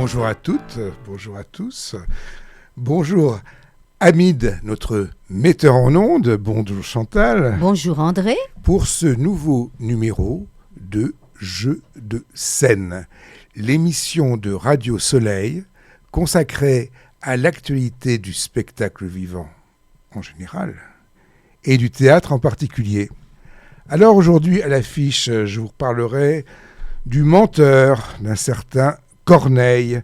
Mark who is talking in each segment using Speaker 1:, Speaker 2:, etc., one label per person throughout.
Speaker 1: Bonjour à toutes, bonjour à tous. Bonjour Hamid, notre metteur en ondes. Bonjour Chantal.
Speaker 2: Bonjour André.
Speaker 1: Pour ce nouveau numéro de Jeux de scène, l'émission de Radio Soleil consacrée à l'actualité du spectacle vivant en général et du théâtre en particulier. Alors aujourd'hui à l'affiche, je vous parlerai du Menteur d'un certain Corneille,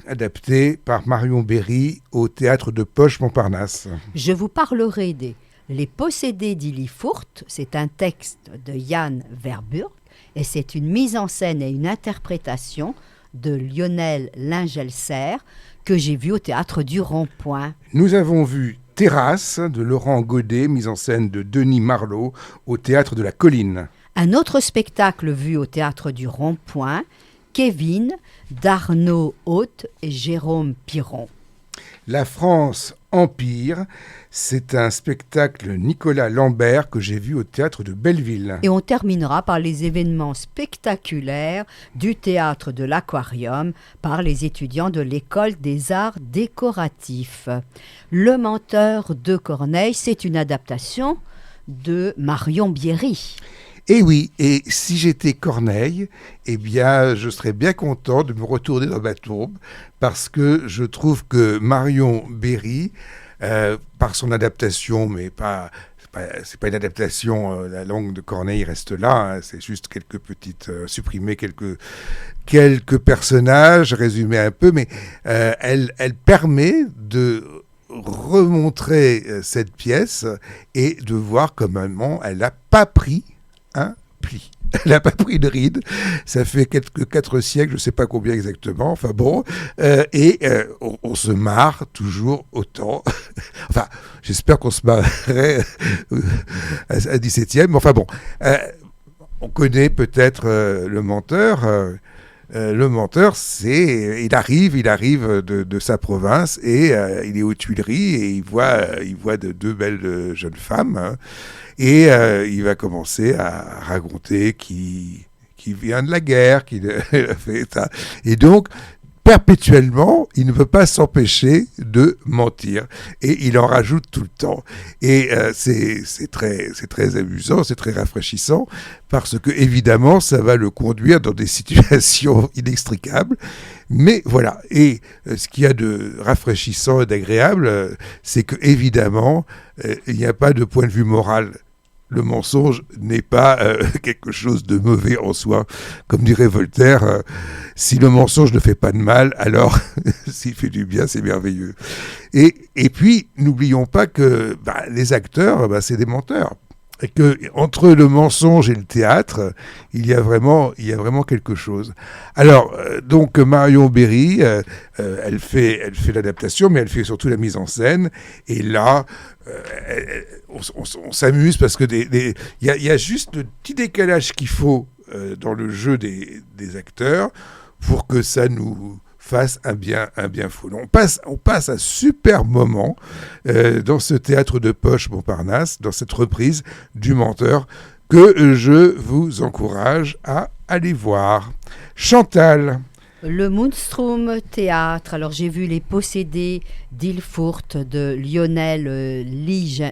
Speaker 1: adapté par Marion Berry au théâtre de Poche Montparnasse.
Speaker 2: Je vous parlerai des Les Possédés d'Illyfurt. C'est un texte de Jan Verburg et c'est une mise en scène et une interprétation de Lionel Lingelser que j'ai vu au théâtre du Rond-Point.
Speaker 1: Nous avons vu Terrasse de Laurent Godet, mise en scène de Denis Marlot au théâtre de la Colline.
Speaker 2: Un autre spectacle vu au théâtre du Rond-Point, Kevin d'Arnaud Haute et Jérôme Piron.
Speaker 1: La France Empire, c'est un spectacle Nicolas Lambert que j'ai vu au théâtre de Belleville.
Speaker 2: Et on terminera par les événements spectaculaires du théâtre de l'Aquarium par les étudiants de l'École des Arts Décoratifs. Le Menteur de Corneille, c'est une adaptation de Marion Bierry.
Speaker 1: Et oui, et si j'étais Corneille, eh bien, je serais bien content de me retourner dans ma tombe parce que je trouve que Marion Berry, par son adaptation, mais c'est pas une adaptation, la langue de Corneille reste là, hein, c'est juste quelques petites, supprimer quelques personnages, résumer un peu, mais elle permet de remontrer cette pièce et de voir comment elle n'a pas pris un pli. Elle n'a pas pris de ride. Ça fait 4 siècles, je ne sais pas combien exactement. Enfin bon, on se marre toujours autant. Enfin, j'espère qu'on se marrerait à 17e. Mais enfin bon, on connaît peut-être le Menteur. Le Menteur, il arrive de sa province et il est aux Tuileries et il voit deux belles jeunes femmes. Hein, et il va commencer à raconter qui vient de la guerre, qui fait ça. Et donc, perpétuellement, il ne peut pas s'empêcher de mentir. Et il en rajoute tout le temps. Et c'est très amusant, c'est très rafraîchissant, parce que, évidemment, ça va le conduire dans des situations inextricables. Mais voilà. Et ce qu'il y a de rafraîchissant et d'agréable, c'est que, évidemment, il n'y a pas de point de vue moral. Le mensonge n'est pas quelque chose de mauvais en soi. Comme dirait Voltaire, si le mensonge ne fait pas de mal, alors s'il fait du bien, c'est merveilleux. Et puis, n'oublions pas que les acteurs, c'est des menteurs. Et que entre le mensonge et le théâtre, il y a vraiment quelque chose. Alors, donc Marion Berry, elle fait l'adaptation, mais elle fait surtout la mise en scène. Et là, on s'amuse parce que il y a juste le petit décalage qu'il faut dans le jeu des acteurs pour que ça nous fasse un bien fou. On passe un super moment dans ce théâtre de Poche Montparnasse, dans cette reprise du Menteur que je vous encourage à aller voir. Chantal.
Speaker 2: Le Moonstrom Théâtre. Alors j'ai vu Les Possédés d'Illyfurt de Lionel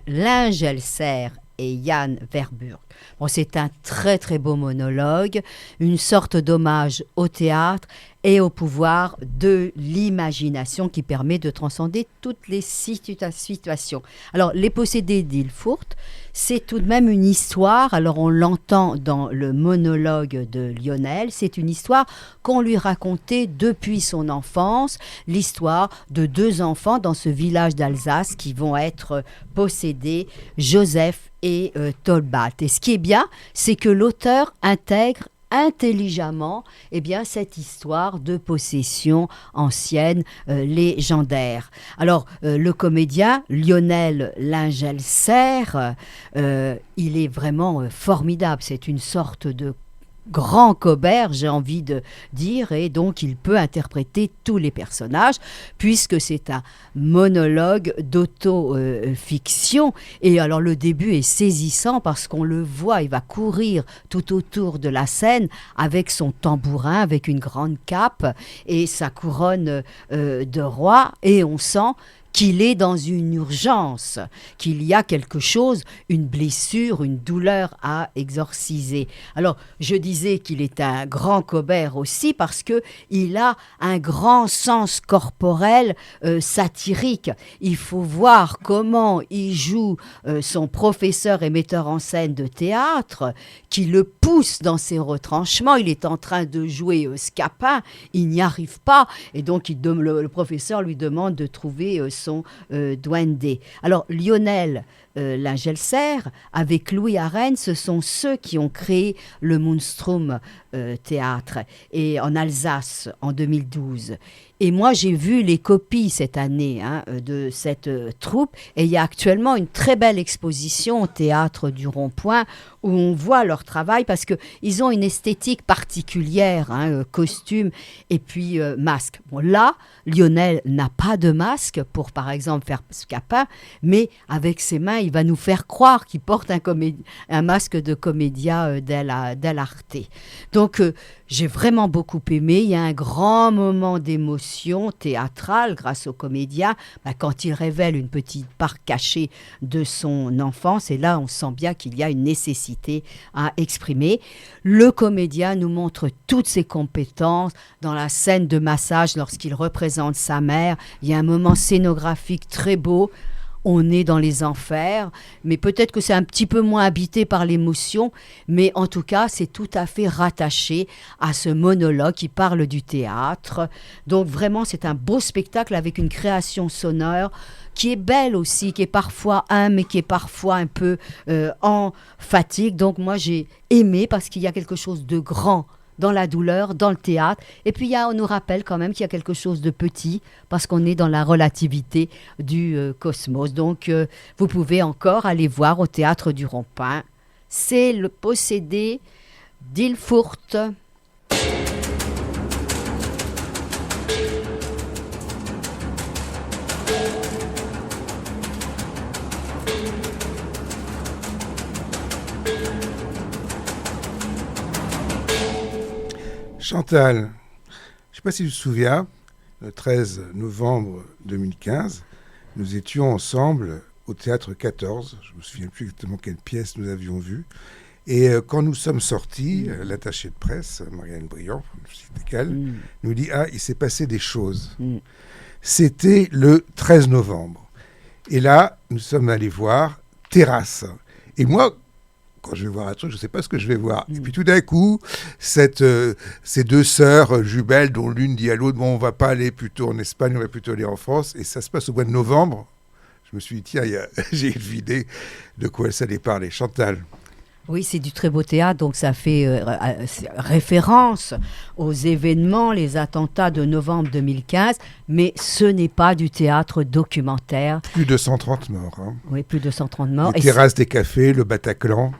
Speaker 2: Lingelser et Jan Verburg. Bon, c'est un très très beau monologue, une sorte d'hommage au théâtre et au pouvoir de l'imagination qui permet de transcender toutes les situations. Alors, Les Possédés d'Illyfurt, c'est tout de même une histoire, alors on l'entend dans le monologue de Lionel, c'est une histoire qu'on lui racontait depuis son enfance, l'histoire de 2 enfants dans ce village d'Alsace qui vont être possédés, Joseph et Tolbat. Et ce qui est bien, c'est que l'auteur intègre intelligemment cette histoire de possession ancienne, légendaire. Alors, le comédien Lionel Lingelser, il est vraiment formidable. C'est une sorte de grand Cobert, j'ai envie de dire, et donc il peut interpréter tous les personnages, puisque c'est un monologue d'auto-fiction. Et alors le début est saisissant parce qu'on le voit, il va courir tout autour de la scène avec son tambourin, avec une grande cape et sa couronne de roi, et on sent qu'il est dans une urgence, qu'il y a quelque chose, une blessure, une douleur à exorciser. Alors, je disais qu'il est un grand Cobert aussi parce qu'il a un grand sens corporel satirique. Il faut voir comment il joue son professeur et metteur en scène de théâtre, qui le pousse dans ses retranchements. Il est en train de jouer Scapin, il n'y arrive pas, et donc le professeur lui demande de trouver son duende. Alors Lionel Lingelser avec Louis Arène, ce sont ceux qui ont créé le Monstrum théâtre et en Alsace en 2012. Et moi, j'ai vu les copies cette année de cette troupe. Et il y a actuellement une très belle exposition au Théâtre du Rond-Point où on voit leur travail parce qu'ils ont une esthétique particulière, costume et puis masque. Bon, là, Lionel n'a pas de masque pour, par exemple, faire Scapin, mais avec ses mains, il va nous faire croire qu'il porte un masque de commedia dell'arte. Donc, j'ai vraiment beaucoup aimé. Il y a un grand moment d'émotion théâtrale grâce au comédien quand il révèle une petite part cachée de son enfance. Et là, on sent bien qu'il y a une nécessité à exprimer. Le comédien nous montre toutes ses compétences dans la scène de massage lorsqu'il représente sa mère. Il y a un moment scénographique très beau. On est dans les enfers, mais peut-être que c'est un petit peu moins habité par l'émotion, mais en tout cas, c'est tout à fait rattaché à ce monologue qui parle du théâtre. Donc vraiment, c'est un beau spectacle avec une création sonore qui est belle aussi, qui est parfois humble, mais qui est parfois un peu en fatigue. Donc moi, j'ai aimé parce qu'il y a quelque chose de grand dans la douleur, dans le théâtre. Et puis, on nous rappelle quand même qu'il y a quelque chose de petit, parce qu'on est dans la relativité du cosmos. Donc, vous pouvez encore aller voir au Théâtre du Rond-Point. C'est le possédé d'Ilfurt.
Speaker 1: Chantal, je ne sais pas si tu te souviens, le 13 novembre 2015, nous étions ensemble au Théâtre 14. Je ne me souviens plus exactement quelle pièce nous avions vue. Et quand nous sommes sortis, l'attachée de presse, Marianne Briand, nous dit « Ah, il s'est passé des choses ». C'était le 13 novembre. Et là, nous sommes allés voir Terrasse. Et moi, quand je vais voir un truc, je ne sais pas ce que je vais voir. Et puis tout d'un coup, ces deux sœurs jumelles, dont l'une dit à l'autre, bon, on ne va pas aller plutôt en Espagne, on va plutôt aller en France. Et ça se passe au mois de novembre. Je me suis dit, tiens, j'ai une idée de quoi elle s'allait parler. Chantal.
Speaker 2: Oui, c'est du très beau théâtre, donc ça fait référence aux événements, les attentats de novembre 2015, mais ce n'est pas du théâtre documentaire.
Speaker 1: Plus de 130 morts.
Speaker 2: Oui, plus de 130 morts.
Speaker 1: Les terrasses des cafés, le Bataclan,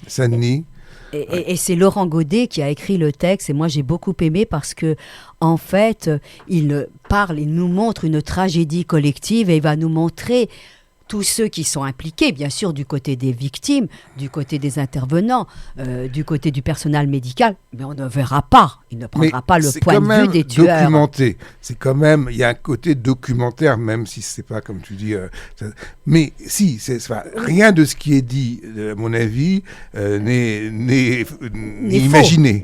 Speaker 1: Saint-Denis.
Speaker 2: Et c'est Laurent Godet qui a écrit le texte, et moi j'ai beaucoup aimé parce que, en fait, il nous montre une tragédie collective et il va nous montrer tous ceux qui sont impliqués, bien sûr, du côté des victimes, du côté des intervenants, du côté du personnel médical, mais on ne verra pas, il ne prendra pas le point de vue des tueurs.
Speaker 1: Documenté. C'est quand même, il y a un côté documentaire, même si c'est pas comme tu dis. Mais si, rien de ce qui est dit, à mon avis, n'est imaginé.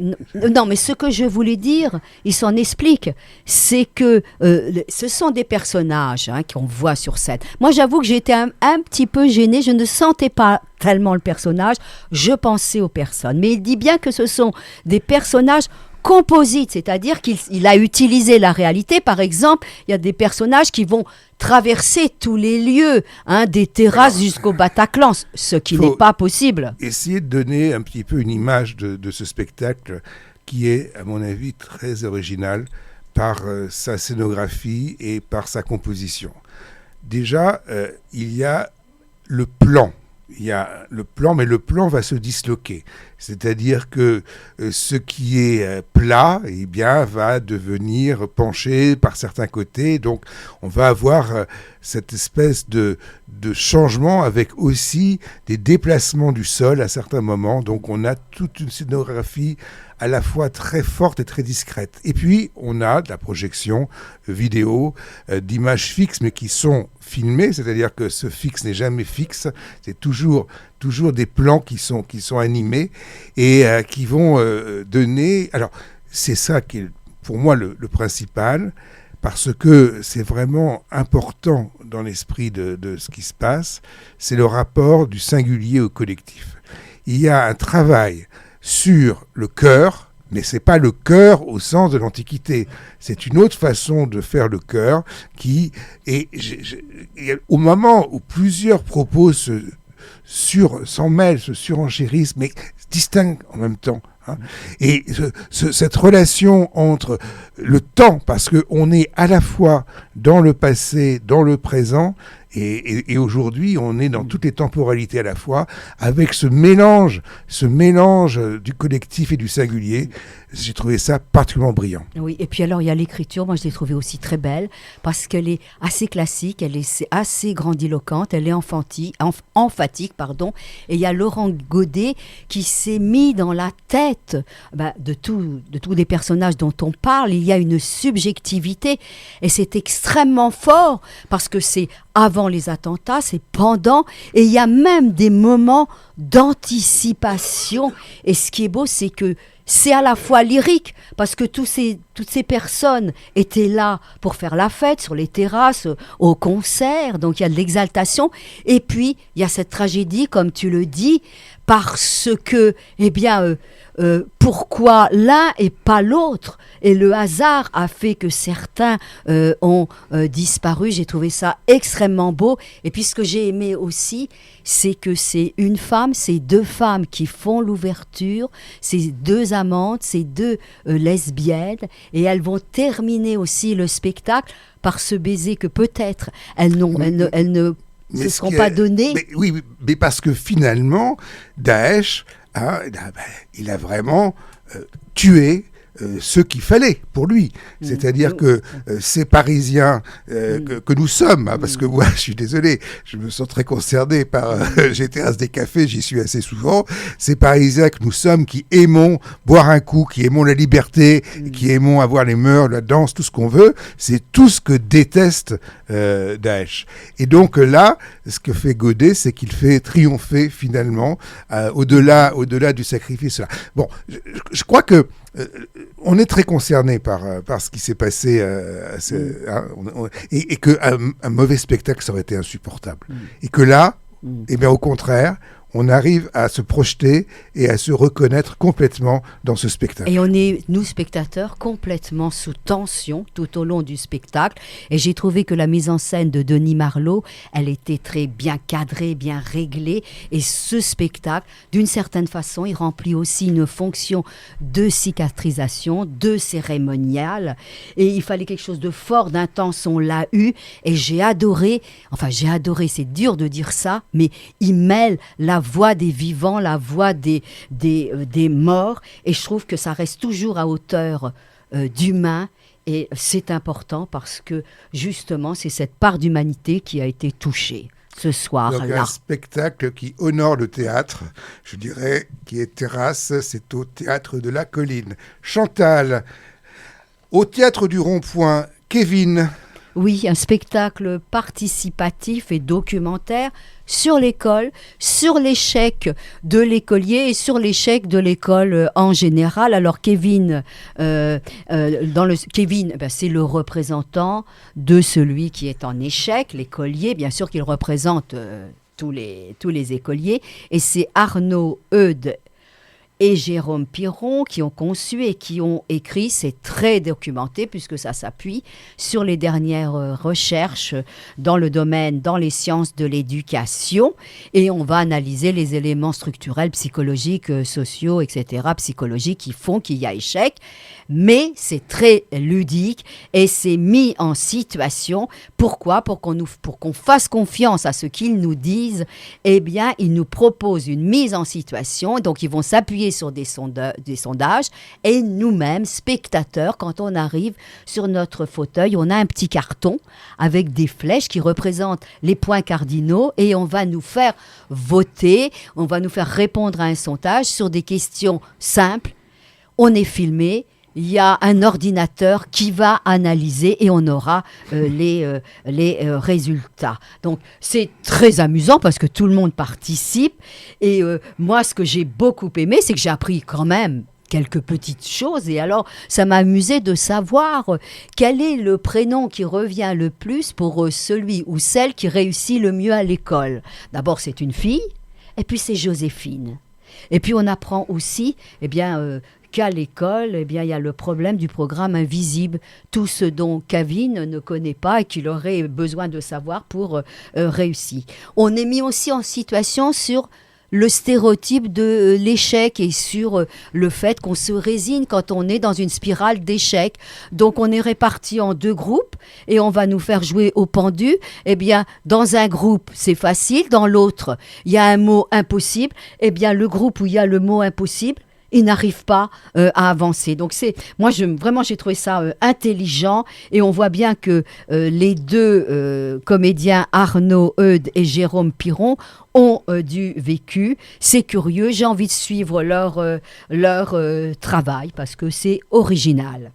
Speaker 2: Non, mais ce que je voulais dire, il s'en explique, c'est que ce sont des personnages qu'on voit sur scène. Moi, j'avoue que j'ai été un petit peu gênée, je ne sentais pas tellement le personnage, je pensais aux personnes. Mais il dit bien que ce sont des personnages composites, c'est-à-dire qu'il a utilisé la réalité. Par exemple, il y a des personnages qui vont traverser tous les lieux, des terrasses jusqu'au Bataclan, ce qui n'est pas possible.
Speaker 1: Essayer de donner un petit peu une image de ce spectacle qui est, à mon avis, très original par sa scénographie et par sa composition. Déjà, il y a le plan. il y a le plan, mais le plan va se disloquer. C'est-à-dire que ce qui est plat, eh bien, va devenir penché par certains côtés. Donc, on va avoir cette espèce de changement avec aussi des déplacements du sol à certains moments. Donc, on a toute une scénographie à la fois très forte et très discrète. Et puis, on a de la projection vidéo, d'images fixes, mais qui sont filmées, c'est-à-dire que ce fixe n'est jamais fixe, c'est toujours des plans qui sont animés et qui vont donner... Alors, c'est ça qui est pour moi le principal, parce que c'est vraiment important dans l'esprit de ce qui se passe, c'est le rapport du singulier au collectif. Il y a un travail sur le cœur, mais c'est pas le cœur au sens de l'Antiquité. C'est une autre façon de faire le cœur qui est... au moment où plusieurs propos s'en mêlent, se surenchérissent, mais se distinguent en même temps. Hein. Et cette relation entre le temps, parce qu'on est à la fois dans le passé, dans le présent, et aujourd'hui, on est dans toutes les temporalités à la fois, avec ce mélange du collectif et du singulier. J'ai trouvé ça particulièrement brillant.
Speaker 2: Oui, et puis alors il y a l'écriture, moi je l'ai trouvée aussi très belle, parce qu'elle est assez classique, elle est assez grandiloquente, elle est emphatique, et il y a Laurent Godet qui s'est mis dans la tête de tous les personnages dont on parle, il y a une subjectivité, et c'est extrêmement fort, parce que c'est avant les attentats, c'est pendant, et il y a même des moments d'anticipation, et ce qui est beau, c'est que c'est à la fois lyrique, parce que toutes ces personnes étaient là pour faire la fête, sur les terrasses, au concert, donc il y a de l'exaltation. Et puis, il y a cette tragédie, comme tu le dis, parce que, pourquoi l'un et pas l'autre? Et le hasard a fait que certains ont disparu. J'ai trouvé ça extrêmement beau. Et puis ce que j'ai aimé aussi, c'est que c'est c'est deux femmes qui font l'ouverture, c'est deux amantes, c'est deux lesbiennes, et elles vont terminer aussi le spectacle par ce baiser que peut-être elles ne se seront pas données.
Speaker 1: Mais parce que finalement, Daesh, il a vraiment tué ce qu'il fallait pour lui. C'est-à-dire que ces Parisiens que nous sommes, parce que moi, je suis désolé, je me sens très concerné par... j'ai terrasse des cafés, j'y suis assez souvent. Ces Parisiens que nous sommes, qui aimons boire un coup, qui aimons la liberté, qui aimons avoir les mœurs, la danse, tout ce qu'on veut, c'est tout ce que déteste Daesh. Et donc là, ce que fait Godet, c'est qu'il fait triompher finalement, au-delà du sacrifice. Bon, je crois que on est très concerné par ce qui s'est passé et qu'un mauvais spectacle, ça aurait été insupportable. Et que là, au contraire, on arrive à se projeter et à se reconnaître complètement dans ce spectacle.
Speaker 2: Et on est, nous spectateurs, complètement sous tension tout au long du spectacle. Et j'ai trouvé que la mise en scène de Denis Marleau, elle était très bien cadrée, bien réglée. Et ce spectacle, d'une certaine façon, il remplit aussi une fonction de cicatrisation, de cérémonial. Et il fallait quelque chose de fort, d'intense, on l'a eu. Et j'ai adoré, c'est dur de dire ça, mais il mêle la voix des vivants, la voix des morts, et je trouve que ça reste toujours à hauteur d'humain, et c'est important parce que justement c'est cette part d'humanité qui a été touchée ce soir-là.
Speaker 1: Donc un spectacle qui honore le théâtre, je dirais, qui est Terrasse, c'est au Théâtre de la Colline. Chantal, au Théâtre du Rond-Point, Kevin.
Speaker 2: Oui, un spectacle participatif et documentaire sur l'école, sur l'échec de l'écolier et sur l'échec de l'école en général. Alors Kevin, c'est le représentant de celui qui est en échec, l'écolier, bien sûr qu'il représente tous les écoliers, et c'est Arnaud Eudes et Jérôme Piron qui ont conçu et qui ont écrit. C'est très documenté puisque ça s'appuie sur les dernières recherches dans le domaine, dans les sciences de l'éducation. Et on va analyser les éléments structurels, psychologiques, sociaux, etc., psychologiques qui font qu'il y a échec. Mais c'est très ludique et c'est mis en situation. Pourquoi ? Pour qu'on fasse confiance à ce qu'ils nous disent. Eh bien, ils nous proposent une mise en situation. Donc, ils vont s'appuyer sur des sondages. Et nous-mêmes, spectateurs, quand on arrive sur notre fauteuil, on a un petit carton avec des flèches qui représentent les points cardinaux et on va nous faire voter, on va nous faire répondre à un sondage sur des questions simples. On est filmé. Il y a un ordinateur qui va analyser et on aura les résultats. Donc, c'est très amusant parce que tout le monde participe. Et moi, ce que j'ai beaucoup aimé, c'est que j'ai appris quand même quelques petites choses. Et alors, ça m'a amusé de savoir quel est le prénom qui revient le plus pour celui ou celle qui réussit le mieux à l'école. D'abord, c'est une fille et puis c'est Joséphine. Et puis, on apprend aussi, qu'à l'école, il y a le problème du programme invisible, tout ce dont Kevin ne connaît pas et qu'il aurait besoin de savoir pour réussir. On est mis aussi en situation sur le stéréotype de l'échec et sur le fait qu'on se résigne quand on est dans une spirale d'échec. Donc, on est répartis en 2 groupes et on va nous faire jouer au pendu. Eh bien, dans un groupe, c'est facile. Dans l'autre, il y a un mot impossible. Eh bien, le groupe où il y a le mot impossible, ils n'arrivent pas à avancer. Donc, j'ai trouvé ça intelligent et on voit bien que les 2 comédiens, Arnaud Eudes et Jérôme Piron, ont du vécu. C'est curieux, j'ai envie de suivre leur travail parce que c'est original.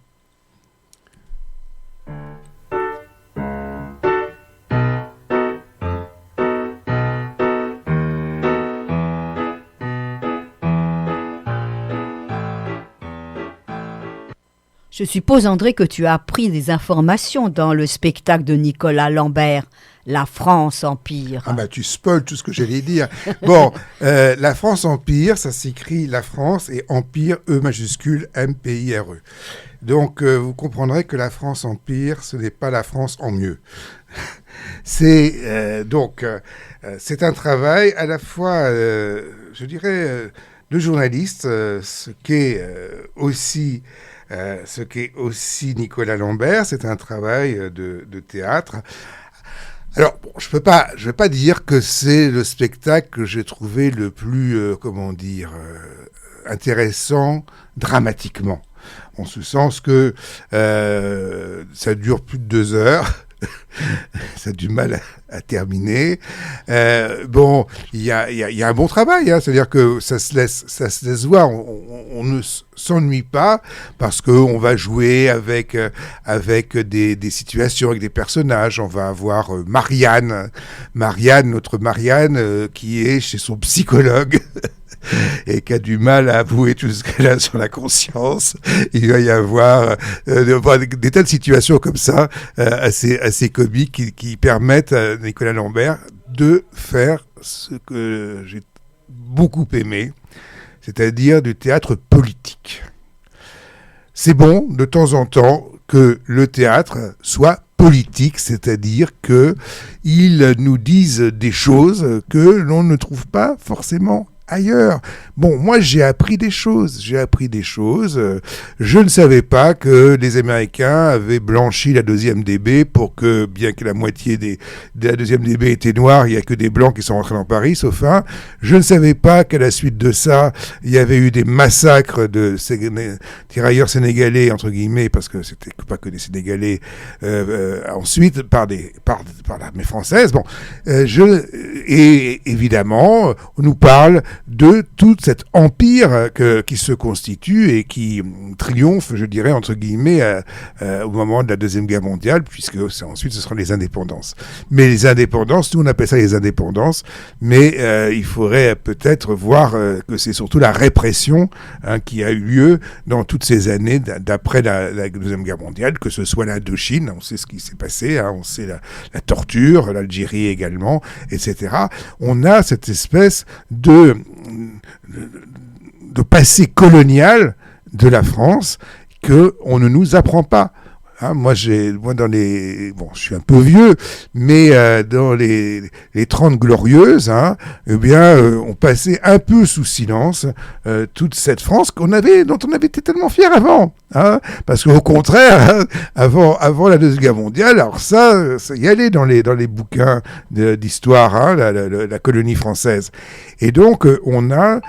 Speaker 2: Je suppose, André, que tu as appris des informations dans le spectacle de Nicolas Lambert, La France Empire.
Speaker 1: Ah bah tu spoil tout ce que j'allais dire. Bon, La France Empire, ça s'écrit La France et Empire, E majuscule, M-P-I-R-E. Donc vous comprendrez que La France Empire, ce n'est pas la France en mieux. C'est c'est un travail à la fois, je dirais, de journaliste, ce qu'est aussi Nicolas Lambert, c'est un travail de théâtre. Alors, bon, je vais pas dire que c'est le spectacle que j'ai trouvé le plus, intéressant dramatiquement. En ce sens que ça dure plus de 2 heures. Ça a du mal à terminer. Il y a un bon travail, hein, c'est-à-dire que ça se laisse voir. On ne s'ennuie pas parce qu'on va jouer avec des situations, avec des personnages. On va avoir Marianne, notre Marianne, qui est chez son psychologue. Et qui a du mal à avouer tout ce qu'elle a sur la conscience. Il va y avoir des tas de situations comme ça, assez comiques, qui permettent à Nicolas Lambert de faire ce que j'ai beaucoup aimé, c'est-à-dire du théâtre politique. C'est bon, de temps en temps, que le théâtre soit politique, c'est-à-dire qu'ils nous disent des choses que l'on ne trouve pas forcément ailleurs. Bon, moi j'ai appris des choses. Je ne savais pas que les Américains avaient blanchi la 2e DB pour que, bien que la moitié de la 2e DB était noire, il n'y a que des blancs qui sont rentrés dans Paris, sauf un. Je ne savais pas qu'à la suite de ça, il y avait eu des massacres de tirailleurs sénégalais, entre guillemets, parce que c'était pas que des Sénégalais, ensuite par l'armée française. Bon, et évidemment, on nous parle de tout cet empire qui se constitue et qui triomphe, je dirais, entre guillemets, au moment de la Deuxième Guerre mondiale, puisque ensuite ce seront les indépendances. Mais les indépendances, nous on appelle ça les indépendances, mais il faudrait peut-être voir que c'est surtout la répression qui a eu lieu dans toutes ces années d'après la Deuxième Guerre mondiale, que ce soit l'Indochine, on sait ce qui s'est passé, on sait la torture, l'Algérie également, etc. On a cette espèce de passé colonial de la France qu'on ne nous apprend pas. Hein, moi, je suis un peu vieux, mais dans les 30 glorieuses, hein, eh bien, on passait un peu sous silence toute cette France dont on avait été tellement fiers avant. Hein, parce qu'au contraire, hein, avant la Deuxième Guerre mondiale, alors ça y allait dans les bouquins d'histoire, hein, la colonie française. Et donc, on a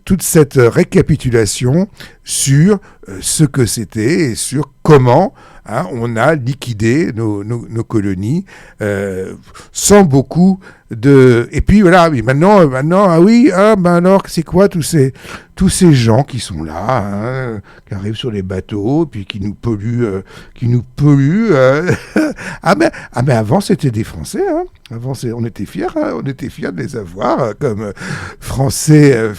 Speaker 1: toute cette récapitulation sur ce que c'était et sur comment on a liquidé nos colonies sans beaucoup de... Et puis voilà, mais maintenant, alors c'est quoi tous ces gens qui sont là, hein, qui arrivent sur les bateaux, puis qui nous polluent. Mais avant c'était des Français, hein. Avant on était fiers de les avoir comme Français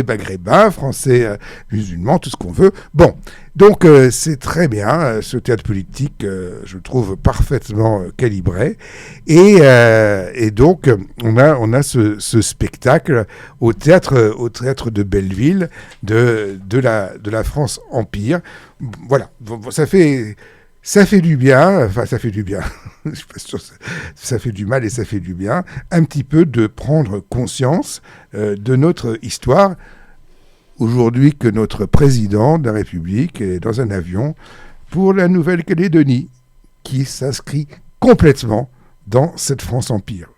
Speaker 1: maghrébins, Français musulmans, tout ce qu'on veut. Bon, donc c'est très bien, ce théâtre politique, je le trouve parfaitement calibré, et donc on a ce spectacle au théâtre de Belleville de la France Empire. Voilà, ça fait du bien, enfin ça fait du bien, je suis pas sûr, ça fait du mal et ça fait du bien, un petit peu de prendre conscience de notre histoire, aujourd'hui que notre président de la République est dans un avion pour la Nouvelle-Calédonie, qui s'inscrit complètement dans cette France Empire.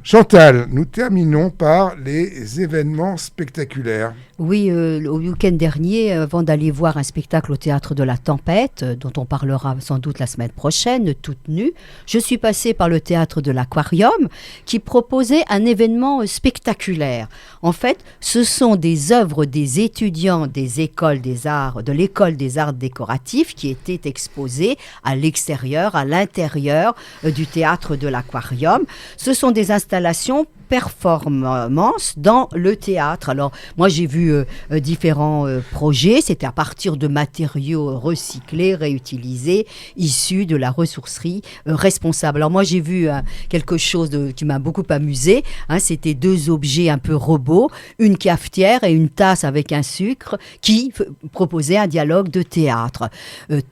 Speaker 1: Chantal, nous terminons par les événements spectaculaires.
Speaker 2: Oui, au week-end dernier, avant d'aller voir un spectacle au Théâtre de la Tempête, dont on parlera sans doute la semaine prochaine, toute nue, je suis passée par le Théâtre de l'Aquarium, qui proposait un événement spectaculaire. En fait, ce sont des œuvres des étudiants des écoles des arts, de l'école des arts décoratifs, qui étaient exposées à l'extérieur, à l'intérieur du Théâtre de l'Aquarium. Ce sont des installations performance dans le théâtre. Alors, moi, j'ai vu différents projets. C'était à partir de matériaux recyclés, réutilisés, issus de la ressourcerie responsable. Alors, moi, j'ai vu quelque chose qui m'a beaucoup amusé. Hein, c'était 2 objets un peu robots, une cafetière et une tasse avec un sucre qui proposaient un dialogue de théâtre.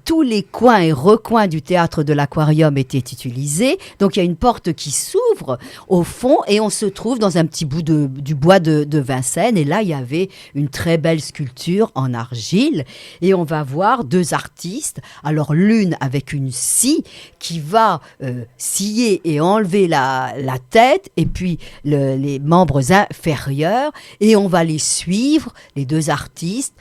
Speaker 2: Tous les coins et recoins du théâtre de l'Aquarium étaient utilisés. Donc, il y a une porte qui s'ouvre au fond et on se trouve dans un petit bout du bois de Vincennes, et là il y avait une très belle sculpture en argile, et on va voir 2 artistes, alors l'une avec une scie qui va scier et enlever la tête et puis les membres inférieurs, et on va les suivre, les 2 artistes,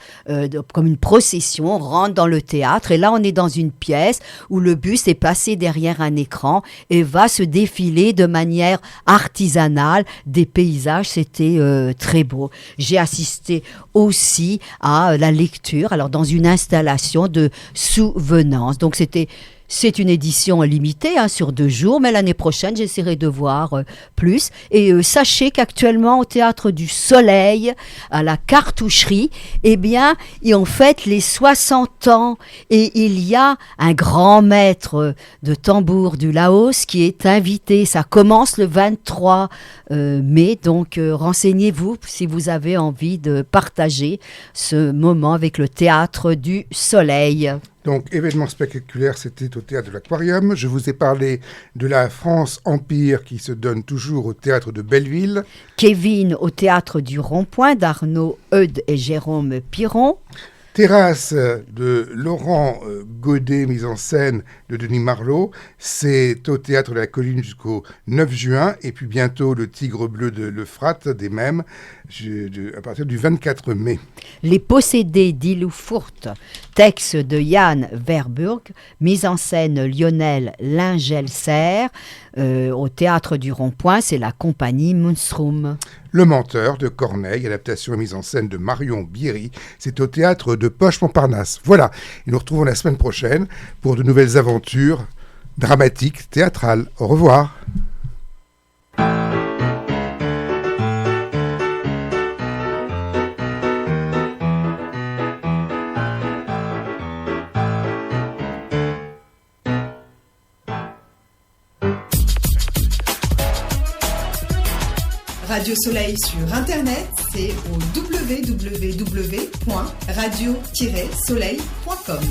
Speaker 2: comme une procession, on rentre dans le théâtre, et là on est dans une pièce où le buste est placé derrière un écran et va se défiler de manière artisanale des paysages. C'était très beau. J'ai assisté aussi à la lecture, alors dans une installation de souvenance. Donc c'est une édition limitée, hein, sur 2 jours, mais l'année prochaine, j'essaierai de voir plus. Et sachez qu'actuellement, au Théâtre du Soleil, à la Cartoucherie, eh bien, ils ont fête les 60 ans. Et il y a un grand maître de tambour du Laos qui est invité. Ça commence le 23 mai, donc renseignez-vous si vous avez envie de partager ce moment avec le Théâtre du Soleil.
Speaker 1: Donc, événement spectaculaire, c'était au Théâtre de l'Aquarium. Je vous ai parlé de la France Empire qui se donne toujours au Théâtre de Belleville.
Speaker 2: Kevin au Théâtre du Rond-Point d'Arnaud Eudes et Jérôme Piron.
Speaker 1: Terrasse de Laurent Godet, mise en scène de Denis Marlot. C'est au Théâtre de la Colline jusqu'au 9 juin. Et puis bientôt, le Tigre bleu de l'Euphrate, des Mêmes, à partir du 24 mai.
Speaker 2: Les possédés d'Illouffourte, texte de Yann Verburg, mise en scène Lionel Lingelser. Au Théâtre du Rond-Point, c'est la compagnie Monstrum.
Speaker 1: Le Menteur de Corneille, adaptation et mise en scène de Marion Bierry, c'est au Théâtre de Poche-Montparnasse. Voilà, et nous retrouvons la semaine prochaine pour de nouvelles aventures dramatiques, théâtrales. Au revoir.
Speaker 3: Radio Soleil sur Internet, c'est au www.radio-soleil.com.